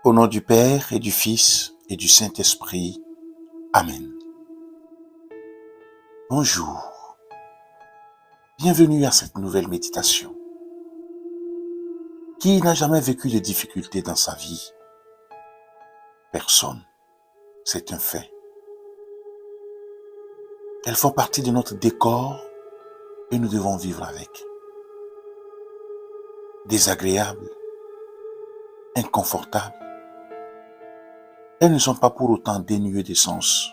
Au nom du Père et du Fils et du Saint-Esprit. Amen. Bonjour. Bienvenue à cette nouvelle méditation. Qui n'a jamais vécu de difficultés dans sa vie? Personne. C'est un fait. Elles font partie de notre décor et nous devons vivre avec. Désagréables, inconfortables, elles ne sont pas pour autant dénuées de sens.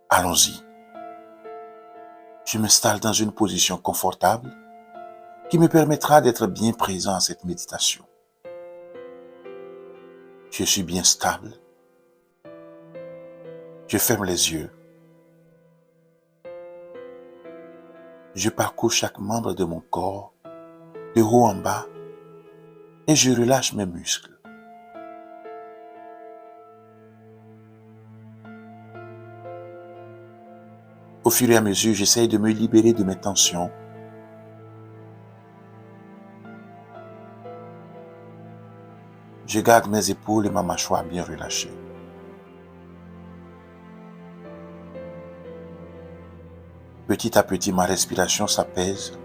Allons-y. Je m'installe dans une position confortable qui me permettra d'être bien présent à cette méditation. Je suis bien stable. Je ferme les yeux. Je parcours chaque membre de mon corps, de haut en bas, et je relâche mes muscles. Au fur et à mesure, j'essaye de me libérer de mes tensions. Je garde mes épaules et ma mâchoire bien relâchées. Petit à petit, ma respiration s'apaise.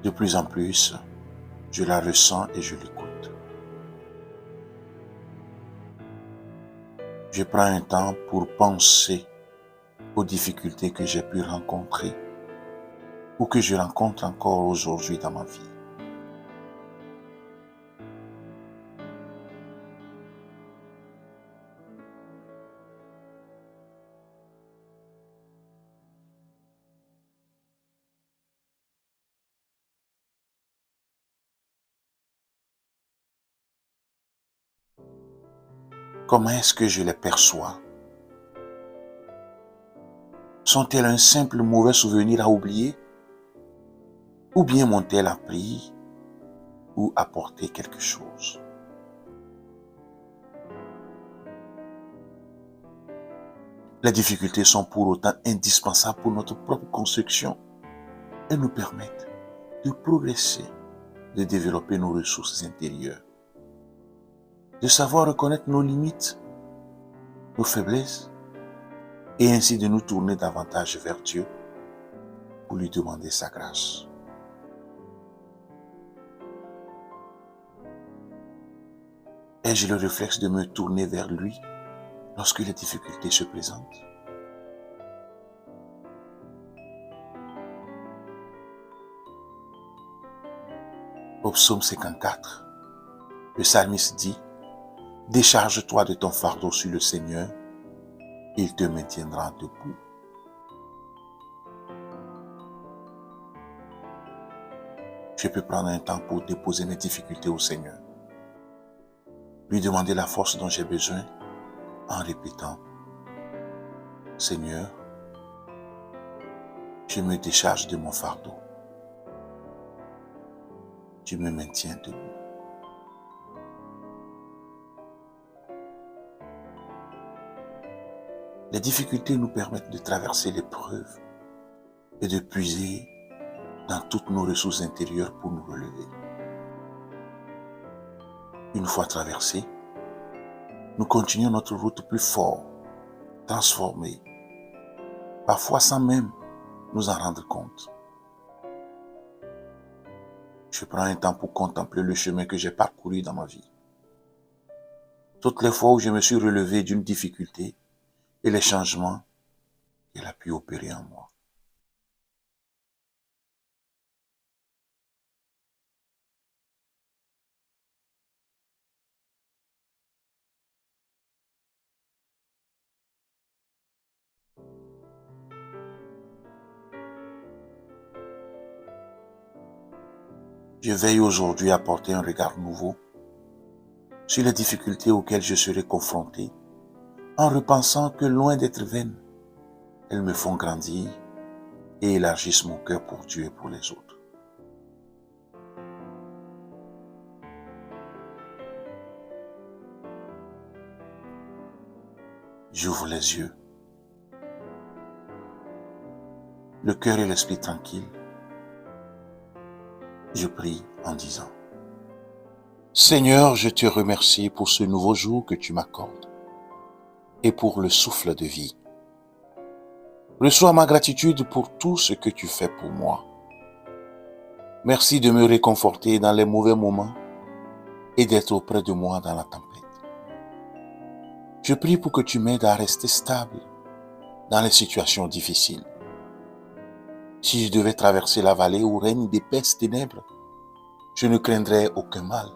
De plus en plus, je la ressens et je l'écoute. Je prends un temps pour penser aux difficultés que j'ai pu rencontrer ou que je rencontre encore aujourd'hui dans ma vie. Comment est-ce que je les perçois? Sont-elles un simple mauvais souvenir à oublier? Ou bien m'ont-elles appris ou apporté quelque chose? Les difficultés sont pour autant indispensables pour notre propre construction. Elles nous permettent de progresser, de développer nos ressources intérieures, de savoir reconnaître nos limites, nos faiblesses, et ainsi de nous tourner davantage vers Dieu pour lui demander sa grâce. Ai-je le réflexe de me tourner vers lui lorsque les difficultés se présentent? Au psaume 54, le psalmiste dit: « Décharge-toi de ton fardeau sur le Seigneur, il te maintiendra debout. » Je peux prendre un temps pour déposer mes difficultés au Seigneur, lui demander la force dont j'ai besoin en répétant: « Seigneur, je me décharge de mon fardeau. Je me maintiens debout. » Les difficultés nous permettent de traverser l'épreuve et de puiser dans toutes nos ressources intérieures pour nous relever. Une fois traversés, nous continuons notre route plus fort, transformés, parfois sans même nous en rendre compte. Je prends un temps pour contempler le chemin que j'ai parcouru dans ma vie. Toutes les fois où je me suis relevé d'une difficulté et les changements qu'elle a pu opérer en moi. Je veille aujourd'hui à porter un regard nouveau sur les difficultés auxquelles je serai confronté, en repensant que loin d'être vaines, elles me font grandir et élargissent mon cœur pour Dieu et pour les autres. J'ouvre les yeux, le cœur et l'esprit tranquilles. Je prie en disant: Seigneur, je te remercie pour ce nouveau jour que tu m'accordes et pour le souffle de vie. Reçois ma gratitude pour tout ce que tu fais pour moi. Merci de me réconforter dans les mauvais moments et d'être auprès de moi dans la tempête. Je prie pour que tu m'aides à rester stable dans les situations difficiles. Si je devais traverser la vallée où règnent d'épaisses ténèbres, je ne craindrais aucun mal,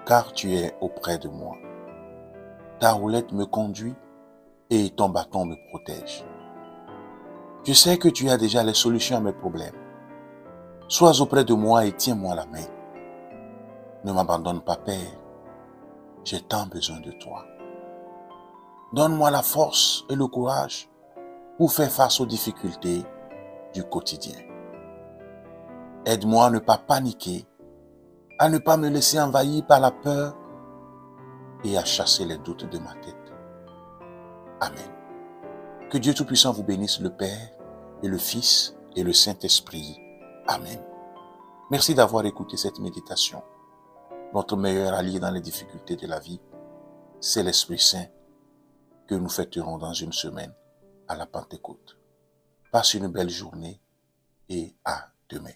car tu es auprès de moi. Ta houlette me conduit et ton bâton me protège. Je sais que tu as déjà les solutions à mes problèmes. Sois auprès de moi et tiens-moi la main. Ne m'abandonne pas, Père. J'ai tant besoin de toi. Donne-moi la force et le courage pour faire face aux difficultés du quotidien. Aide-moi à ne pas paniquer, à ne pas me laisser envahir par la peur et à chasser les doutes de ma tête. Amen. Que Dieu Tout-Puissant vous bénisse, le Père et le Fils et le Saint-Esprit. Amen. Merci d'avoir écouté cette méditation. Notre meilleur allié dans les difficultés de la vie, c'est l'Esprit Saint que nous fêterons dans une semaine à la Pentecôte. Passe une belle journée et à demain.